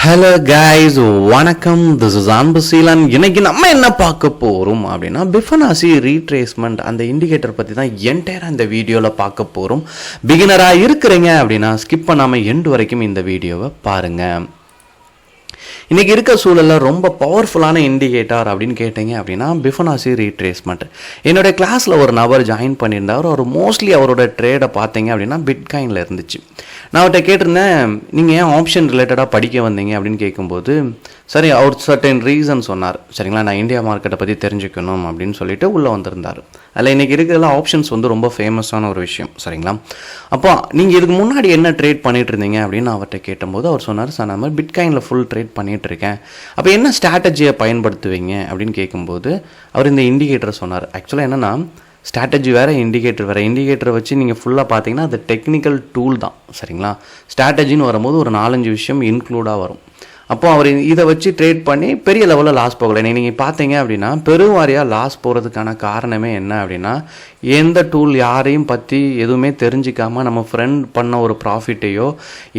Hello guys, வணக்கம். This is Anbuseelan. இன்னைக்கு நம்ம என்ன பார்க்க போகிறோம் அப்படின்னா பிஃபனாசி ரீட்ரேஸ்மெண்ட் அந்த இண்டிகேட்டர் பற்றி தான் என்டையராக இந்த வீடியோவில் பார்க்க போகிறோம். பிகினராக இருக்கிறீங்க அப்படின்னா ஸ்கிப் பண்ணாமல் எண்டு வரைக்கும் இந்த வீடியோவை பாருங்கள். இன்றைக்கி இருக்க சூழலில் ரொம்ப பவர்ஃபுல்லான இண்டிகேட்டர் அப்படின்னு கேட்டிங்க அப்படின்னா பிஃபனாசி ரீட்ரேஸ்மெண்ட். என்னுடைய கிளாஸில் ஒரு நபர் ஜாயின் பண்ணியிருந்தார். அவர் மோஸ்ட்லி அவரோட ட்ரேடை பார்த்தீங்க அப்படின்னா பிட்காயினில் இருந்துச்சு. நான் அவர்கிட்ட கேட்டிருந்தேன், நீங்கள் ஏன் ஆப்ஷன் ரிலேட்டடாக படிக்க வந்தீங்க அப்படின்னு கேட்கும்போது, சரி அவர் சர்டன் ரீசன் சொன்னார். சரிங்களா, நான் இந்தியா மார்க்கெட்டை பற்றி தெரிஞ்சுக்கணும் அப்படின்னு சொல்லிட்டு உள்ளே வந்திருந்தார். அதில் இன்றைக்கி இருக்கிறதுல ஆப்ஷன்ஸ் வந்து ரொம்ப ஃபேமஸான ஒரு விஷயம். சரிங்களா, அப்போ நீங்கள் இதுக்கு முன்னாடி என்ன ட்ரேட் பண்ணிட்டு இருந்தீங்க அப்படின்னு அவர்கிட்ட கேட்டபோது அவர் சொன்னார், சார் நான் மாதிரி பிட்காயினில் ஃபுல் ட்ரேட் பண்ணிகிட்டு இருக்கேன். அப்போ என்ன ஸ்ட்ராட்டஜியை பயன்படுத்துவீங்க அப்படின்னு கேட்கும்போது அவர் இந்த இண்டிகேட்டரை சொன்னார். ஆக்சுவலாக என்னென்னா, ஸ்ட்ராட்டஜி வேறு, இண்டிகேட்டர் வேறு. இண்டிகேட்டரை வச்சு நீங்கள் ஃபுல்லாக பார்த்தீங்கன்னா அது டெக்னிக்கல் டூல் தான். சரிங்களா, ஸ்ட்ராட்டஜின்னு வரும்போது ஒரு 4-5 விஷயம் இன்க்ளூடாக வரும். அப்போது அவர் இதை வச்சு ட்ரேட் பண்ணி பெரிய லெவலில் லாஸ் போகலை. நீங்கள் பார்த்தீங்க அப்படின்னா பெருவாரியாக லாஸ் போகிறதுக்கான காரணமே என்ன அப்படின்னா, எந்த டூல் யாரையும் பற்றி எதுவுமே தெரிஞ்சிக்காமல் நம்ம ஃப்ரெண்ட் பண்ண ஒரு ப்ராஃபிட்டையோ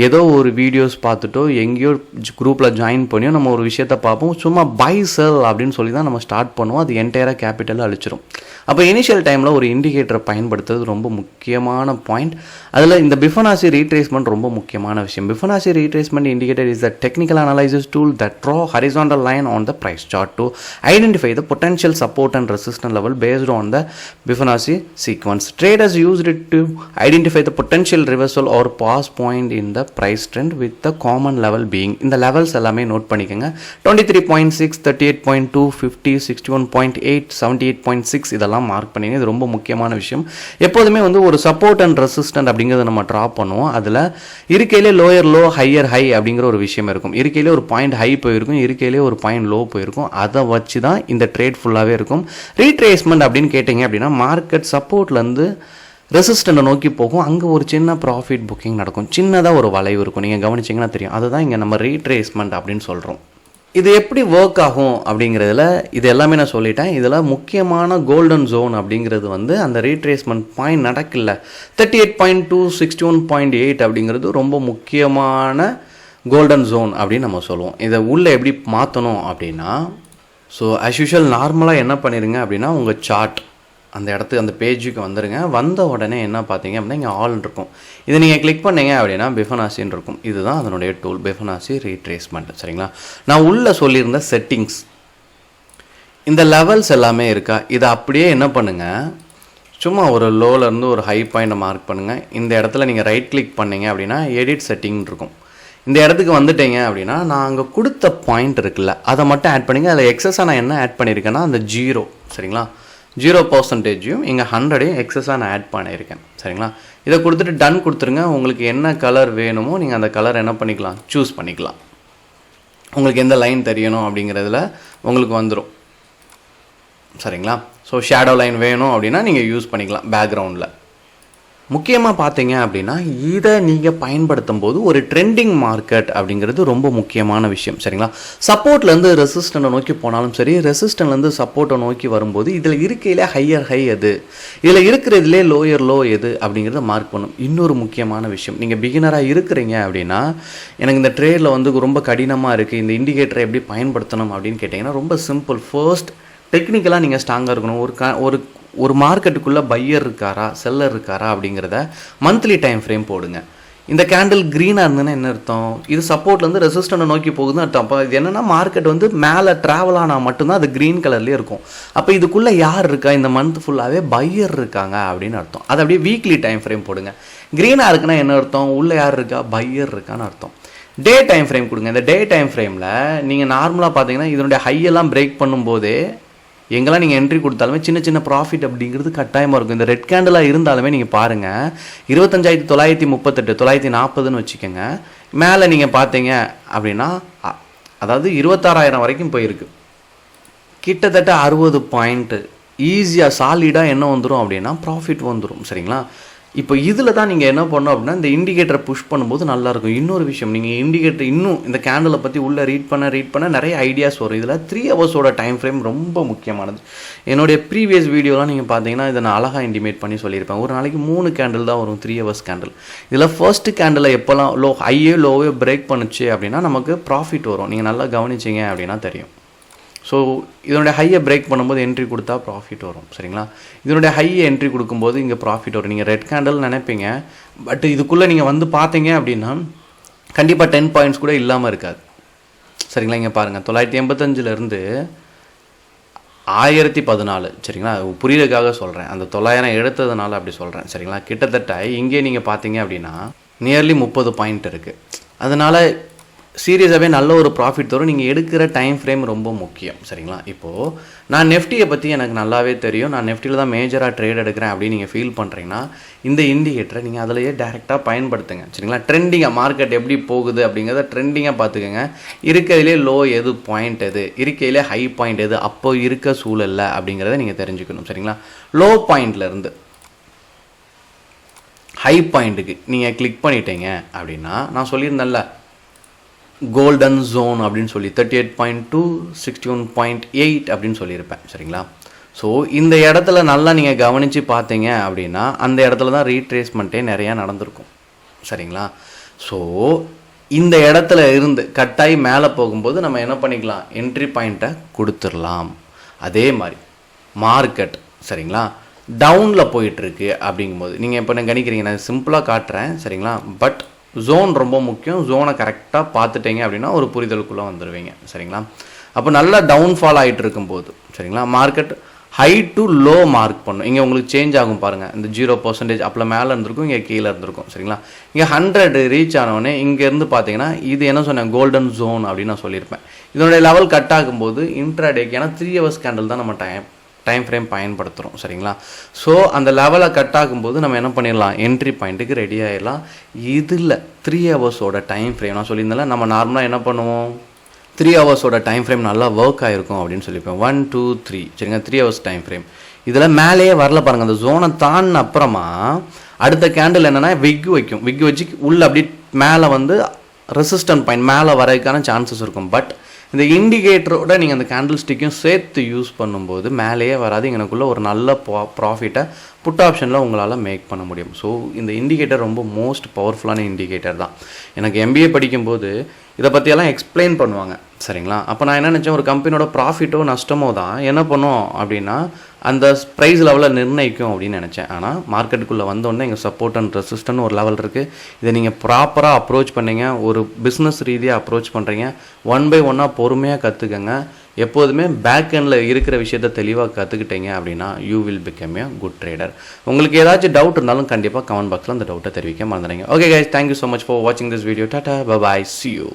ஏதோ ஒரு வீடியோஸ் பார்த்துட்டோ எங்கேயோ குரூப்பில் ஜாயின் பண்ணியோ நம்ம ஒரு விஷயத்தை பார்ப்போம். சும்மா பை செல் அப்படின்னு சொல்லி தான் நம்ம ஸ்டார்ட் பண்ணுவோம். அது என்டையராக கேபிட்டலை அழிச்சிடும். அப்போ இனிஷியல் டைமில் ஒரு இண்டிகேட்டரை பயன்படுத்துறது ரொம்ப முக்கியமான பாயிண்ட். அதில் இந்த பிஃபனாசி ரீட்ரேஸ்மெண்ட் ரொம்ப முக்கியமான விஷயம். Fibonacci retracement indicator is the technical analysis tool that draw horizontal line on the price chart to identify the potential support and resistance level based on the Fibonacci sequence. Traders used it to identify the potential reversal or pause point in the price trend, with the common level being இந்த levels எல்லாமே note பண்ணிக்கோங்க. 23.6, 38.2, 50, 61.8, 78.6 இதெல்லாம் mark பண்ணிங்க. இது ரொம்ப முக்கியமான விஷயம். எப்போதுமே வந்து ஒரு சப்போர்ட் அண்ட் ரெசிஸ்டன்ட் அப்படிங்கிறத நம்ம ட்ரா பண்ணுவோம். அதில் இருக்கையிலே லோயர் லோ ஹையர் ஹை அப்படிங்கிற ஒரு விஷயம் இருக்கும். இருக்கையிலே ஒரு பாயிண்ட் ஹை போயிருக்கும், இருக்கையிலே ஒரு பாயிண்ட் லோ போயிருக்கும். அதை வச்சு தான் இந்த ட்ரேட் ஃபுல்லாகவே இருக்கும். ரீட்ரேஸ்மெண்ட் அப்படின்னு கேட்டிங்க அப்படின்னா மார்க்கெட் சப்போர்ட்லேருந்து ரெசிஸ்டண்ட்டை நோக்கி போகும். அங்கே ஒரு சின்ன ப்ராஃபிட் புக்கிங் நடக்கும். சின்னதாக ஒரு வளைவு இருக்கும். நீங்கள் கவனிச்சிங்கன்னா தெரியும். அதுதான் இங்கே நம்ம ரீட்ரேஸ்மெண்ட் அப்படின்னு சொல்கிறோம். இது எப்படி ஒர்க் ஆகும் அப்படிங்கிறதுல இது எல்லாமே நான் சொல்லிட்டேன். இதில் முக்கியமான கோல்டன் ஜோன் அப்படிங்கிறது வந்து அந்த ரீட்ரேஸ்மெண்ட் பாயிண்ட் நடக்கல 38.2, 61.8 அப்படிங்கிறது ரொம்ப முக்கியமான கோல்டன் ஜோன் அப்படின்னு நம்ம சொல்லுவோம். இதை உள்ளே எப்படி மாற்றணும் அப்படின்னா, ஸோ ஆஸ் யூஷுவல் நார்மலாக என்ன பண்ணிடுங்க அப்படின்னா, உங்கள் சார்ட் அந்த இடத்துக்கு அந்த பேஜுக்கு வந்துடுங்க. வந்த உடனே என்ன பார்த்தீங்க அப்படின்னா இங்கே ஆல் இருக்கும். இதை நீங்கள் கிளிக் பண்ணீங்க அப்படின்னா பிஃபனாசின்னு இருக்கும். இதுதான் அதனுடைய டூல், பிஃபனாசி ரீட்ரேஸ்மெண்ட். சரிங்களா, நான் உள்ளே சொல்லியிருந்த செட்டிங்ஸ் இந்த லெவல்ஸ் எல்லாமே இருக்கா, இதை அப்படியே என்ன பண்ணுங்கள், சும்மா ஒரு லோலேருந்து ஒரு ஹை பாயிண்ட்டை மார்க் பண்ணுங்கள். இந்த இடத்துல நீங்கள் ரைட் கிளிக் பண்ணீங்க அப்படின்னா எடிட் செட்டிங் இருக்கும். இந்த இடத்துக்கு வந்துட்டீங்க அப்படின்னா நான் அங்கே கொடுத்த பாயிண்ட் இருக்குல்ல, அதை மட்டும் ஆட் பண்ணிங்க. அதில் எக்ஸஸாக நான் என்ன ஆட் பண்ணியிருக்கேன்னா அந்த 0, சரிங்களா, 0% இங்கே 100 எக்ஸஸாக நான் ஆட் பண்ணியிருக்கேன். சரிங்களா, இதை கொடுத்துட்டு டன் கொடுத்துருங்க. உங்களுக்கு என்ன கலர் வேணுமோ நீங்கள் அந்த கலர் என்ன பண்ணிக்கலாம், சூஸ் பண்ணிக்கலாம். உங்களுக்கு எந்த லைன் தெரியணும் அப்படிங்கிறதுல உங்களுக்கு வந்துடும். சரிங்களா, ஸோ ஷேடோ லைன் வேணும் அப்படின்னா நீங்கள் யூஸ் பண்ணிக்கலாம் பேக்ரவுண்டில். முக்கியமாக பார்த்தீங்க அப்படின்னா இதை நீங்கள் பயன்படுத்தும் போது ஒரு ட்ரெண்டிங் மார்க்கெட் அப்படிங்கிறது ரொம்ப முக்கியமான விஷயம். சரிங்களா, சப்போர்ட்லேருந்து ரெசிஸ்டண்ட்டை நோக்கி போனாலும் சரி, ரெசிஸ்டன்ட்லேருந்து சப்போர்ட்டை நோக்கி வரும்போது இதில் இருக்கையிலே ஹையர் ஹை எது, இதில் இருக்கிறதுலே லோயர் லோ எது அப்படிங்கிறத மார்க் பண்ணும். இன்னொரு முக்கியமான விஷயம், நீங்கள் பிகினராக இருக்கிறீங்க அப்படின்னா எனக்கு இந்த ட்ரேடில் வந்து ரொம்ப கடினமாக இருக்குது, இந்த இண்டிகேட்டரை எப்படி பயன்படுத்தணும் அப்படின்னு கேட்டிங்கன்னா ரொம்ப சிம்பிள். ஃபர்ஸ்ட் டெக்னிக்கலாக நீங்கள் ஸ்ட்ராங்காக இருக்கணும். ஒரு மார்க்கெட்டுக்குள்ளே பையர் இருக்காரா செல்லர் இருக்காரா அப்படிங்கிறத மந்த்லி டைம் ஃப்ரேம் போடுங்க. இந்த கேண்டில் க்ரீனாக இருந்ததுன்னா என்ன அர்த்தம், இது சப்போர்ட்லேருந்து ரெசிஸ்டண்ட்டை நோக்கி போகுதுன்னு அர்த்தம். அப்போ இது என்னென்னா மார்க்கெட் வந்து மேலே ட்ராவல் ஆனால் மட்டும்தான் அது க்ரீன் கலர்லேயே இருக்கும். அப்போ இதுக்குள்ளே யார் இருக்கா, இந்த மந்த் ஃபுல்லாகவே பையர் இருக்காங்க அப்படின்னு அர்த்தம். அது அப்படியே வீக்லி டைம் ஃப்ரேம் போடுங்க. க்ரீனாக இருக்குன்னா என்ன அர்த்தம், உள்ளே யார் இருக்கா, பையர் இருக்கான்னு அர்த்தம். டே டைம் ஃப்ரேம் கொடுங்க. இந்த டே டைம் ஃப்ரேமில் நீங்கள் நார்மலாக பார்த்தீங்கன்னா இதனுடைய ஹையெல்லாம் பிரேக் பண்ணும்போதே எங்கெல்லாம் நீங்கள் என்ட்ரி கொடுத்தாலுமே சின்ன சின்ன ப்ராஃபிட் அப்படிங்கிறது கட்டாயமாக இருக்கும். இந்த ரெட் கேண்டலாக இருந்தாலுமே நீங்கள் பாருங்கள், 25,938, 940ன்னு வச்சுக்கோங்க. மேலே நீங்கள் பார்த்தீங்க அப்படின்னா அதாவது 26,000 வரைக்கும் போயிருக்கு. கிட்டத்தட்ட 60 பாயிண்ட்டு ஈஸியாக சாலிடாக என்ன வந்துடும் அப்படின்னா ப்ராஃபிட் வந்துடும். சரிங்களா, இப்போ இதில் தான் நீங்கள் என்ன பண்ணணும் அப்படின்னா இந்த இண்டிகேட்டரை புஷ் பண்ணும்போது நல்லாயிருக்கும். இன்னொரு விஷயம், நீங்கள் இண்டிகேட்டர் இன்னும் இந்த கேண்டலை பற்றி உள்ளே ரீட் பண்ண நிறைய ஐடியாஸ் வரும். இதில் 3 ஹவர்ஸோட டைம் ஃப்ரேம் ரொம்ப முக்கியமானது. என்னுடைய ப்ரீவியஸ் வீடியோலாம் நீங்கள் பார்த்தீங்கன்னா இதை நான் அழகாக இன்டிமேட் பண்ணி சொல்லியிருப்பேன். ஒரு நாளைக்கு 3 கேண்டில் தான் வரும், 3 ஹவர்ஸ் கேண்டில். இதில் ஃபர்ஸ்ட் கேண்டில் எப்போல்லாம் லோவே பிரேக் பண்ணுச்சு அப்படின்னா நமக்கு ப்ராஃபிட் வரும். நீங்கள் நல்லா கவனிச்சிங்க அப்படின்னா தெரியும். ஸோ இதனுடைய ஹையை பிரேக் பண்ணும்போது என்ட்ரி கொடுத்தா ப்ராஃபிட் வரும். சரிங்களா? இதனுடைய ஹையை என்ட்ரி கொடுக்கும்போது இங்கே ப்ராஃபிட் வரும். நீங்கள் ரெட் கேண்டில் நினைப்பீங்க, பட் இதுக்குள்ளே நீங்கள் வந்து பார்த்தீங்க அப்படின்னா கண்டிப்பாக 10 பாயிண்ட்ஸ் கூட இல்லாமல் இருக்காது. சரிங்களா? இங்கே பாருங்கள், 985லேருந்து 1014. சரிங்களா? புரியறதுக்காக சொல்கிறேன், அந்த 900 எடுத்ததுனால அப்படி சொல்கிறேன். சரிங்களா? கிட்டத்தட்ட இங்கே நீங்கள் பார்த்தீங்க அப்படின்னா நியர்லி 30 பாயிண்ட் இருக்குது. அதனால் சீரியஸாகவே நல்ல ஒரு ப்ராஃபிட் தரும். நீங்கள் எடுக்கிற டைம் ஃப்ரேம் ரொம்ப முக்கியம். சரிங்களா? இப்போது நான் நெஃப்டியை பற்றி எனக்கு நல்லாவே தெரியும், நான் நெஃப்டியில் தான் மேஜராக ட்ரேட் எடுக்கிறேன் அப்படின்னு நீங்கள் ஃபீல் பண்ணுறீங்கன்னா இந்த இண்டிகேட்டரை நீங்கள் அதிலேயே டேரெக்டாக பயன்படுத்துங்க. சரிங்களா? ட்ரெண்டிங்காக மார்க்கெட் எப்படி போகுது அப்படிங்கிறத ட்ரெண்டிங்காக பார்த்துக்கோங்க. இருக்கிறதுலே லோ எது, பாயிண்ட் எது, இருக்கையிலே ஹை பாயிண்ட் எது அப்போ இருக்க சூழல்ல அப்படிங்கிறத நீங்கள் தெரிஞ்சுக்கணும். சரிங்களா? லோ பாயிண்ட்லேருந்து ஹை பாயிண்ட்டுக்கு நீங்கள் கிளிக் பண்ணிட்டீங்க அப்படின்னா நான் சொல்லியிருந்தேன்ல கோல்டன் ஜோன் அப்படின்னு சொல்லி 38.2 61.8 அப்படின்னு சொல்லியிருப்பேன். சரிங்களா? ஸோ இந்த இடத்துல நல்லா நீங்கள் கவனித்து பார்த்தீங்க அப்படின்னா அந்த இடத்துல தான் ரீட்ரேஸ்மெண்ட்டே நிறையா நடந்திருக்கும். சரிங்களா? ஸோ இந்த இடத்துல இருந்து கட்டாயி மேலே போகும்போது நம்ம என்ன பண்ணிக்கலாம், என்ட்ரி பாயிண்ட்டை கொடுத்துடலாம். அதே மாதிரி மார்க்கெட் சரிங்களா டவுனில் போயிட்டுருக்கு அப்படிங்கும்போது நீங்கள் இப்போ நான் கணிக்கிறீங்க, நான் சிம்பிளாக காட்டுறேன். சரிங்களா? பட் ஜோன் ரொம்ப முக்கியம். ஜோனை கரெக்டாக பார்த்துட்டீங்க அப்படின்னா ஒரு புரிதலுக்குள்ளே வந்துடுவீங்க. சரிங்களா? அப்போ நல்லா டவுன்ஃபால் ஆகிட்டு இருக்கும்போது சரிங்களா market high to low mark பண்ணும். இங்கே உங்களுக்கு சேஞ்ச் ஆகும் பாருங்கள், இந்த 0% அப்போலாம் மேலே இருந்திருக்கும், இங்கே கீழே இருந்திருக்கும். சரிங்களா? இங்கே 100 ரீச் ஆனவுடனே இங்கேருந்து பார்த்தீங்கன்னா இது என்ன சொன்னேன், கோல்டன் ஜோன் அப்படின்னு நான் சொல்லியிருப்பேன். இதனுடைய லெவல் கட் ஆகும்போது இன்ட்ராடேக்கு, ஏன்னா 3 ஹவர்ஸ் கேண்டில் தான் நம்ம டைம் ஃப்ரேம் பயன்படுத்துகிறோம். சரிங்களா? ஸோ அந்த லெவலை கட் ஆகும்போது நம்ம என்ன பண்ணிடலாம், என்ட்ரி பாயிண்ட்டுக்கு ரெடி ஆகிடலாம். இதில் 3 ஹவர்ஸோட டைம் ஃப்ரேம் நான் சொல்லியிருந்தால நம்ம நார்மலாக என்ன பண்ணுவோம், 3 ஹவர்ஸோட டைம் ஃப்ரேம் நல்லா ஒர்க் ஆகிருக்கும் அப்படின்னு சொல்லிப்பேன். 1 2 3 சரிங்க 3 ஹவர்ஸ் டைம் ஃப்ரேம். இதில் மேலேயே வரல பாருங்கள், அந்த ஜோனை தாண்டின அப்புறமா அடுத்த கேண்டில் என்னென்னா விக் வச்சு உள்ளே அப்படி மேலே வந்து ரெசிஸ்டன்ட் பாயிண்ட் மேலே வரதுக்கான சான்சஸ் இருக்கும். பட் இந்த இண்டிகேட்டரோட நீங்கள் அந்த கேண்டில் ஸ்டிக்கையும் சேர்த்து யூஸ் பண்ணும்போது மேலேயே வராது, எனக்குள்ளே ஒரு நல்ல ப்ராஃபிட்டை புட் ஆப்ஷனில் உங்களால் மேக் பண்ண முடியும். ஸோ இந்த இண்டிகேட்டர் ரொம்ப மோஸ்ட் பவர்ஃபுல்லான இண்டிகேட்டர் தான். எனக்கு MBA படிக்கும்போது இதை பற்றியெல்லாம் எக்ஸ்பிளைன் பண்ணுவாங்க. சரிங்களா? அப்போ நான் என்ன நினச்சேன், ஒரு கம்பெனியோட ப்ராஃபிட்டோ நஷ்டமோ தான் என்ன பண்ணும் அப்படின்னா அந்த ப்ரைஸ் லெவலில் நிர்ணயிக்கும் அப்படின்னு நினச்சேன். ஆனால் மார்க்கெட்டுக்குள்ளே வந்தோடனே எங்கள் சப்போர்ட் அண்ட் ரெசிஸ்டன்ட் ஒரு லெவல் இருக்குது. இதை நீங்கள் ப்ராப்பராக அப்ரோச் பண்ணீங்க, ஒரு பிஸ்னஸ் ரீதியாக அப்ரோச் பண்ணுறீங்க, 1 by 1 பொறுமையாக கற்றுக்கங்க. எப்போதுமே பேக் எண்டில் இருக்கிற விஷயத்தை தெளிவாக கற்றுக்கிட்டீங்க அப்படின்னா you will become a good trader. உங்களுக்கு ஏதாச்சும் டவுட் இருந்தாலும் கண்டிப்பாக கமெண்ட் பாக்ஸில் அந்த டவுட்டை தெரிவிக்க மறந்துடுங்க. Okay guys, thank you so much for வாட்சிங் this video. Tata, bye bye, see you.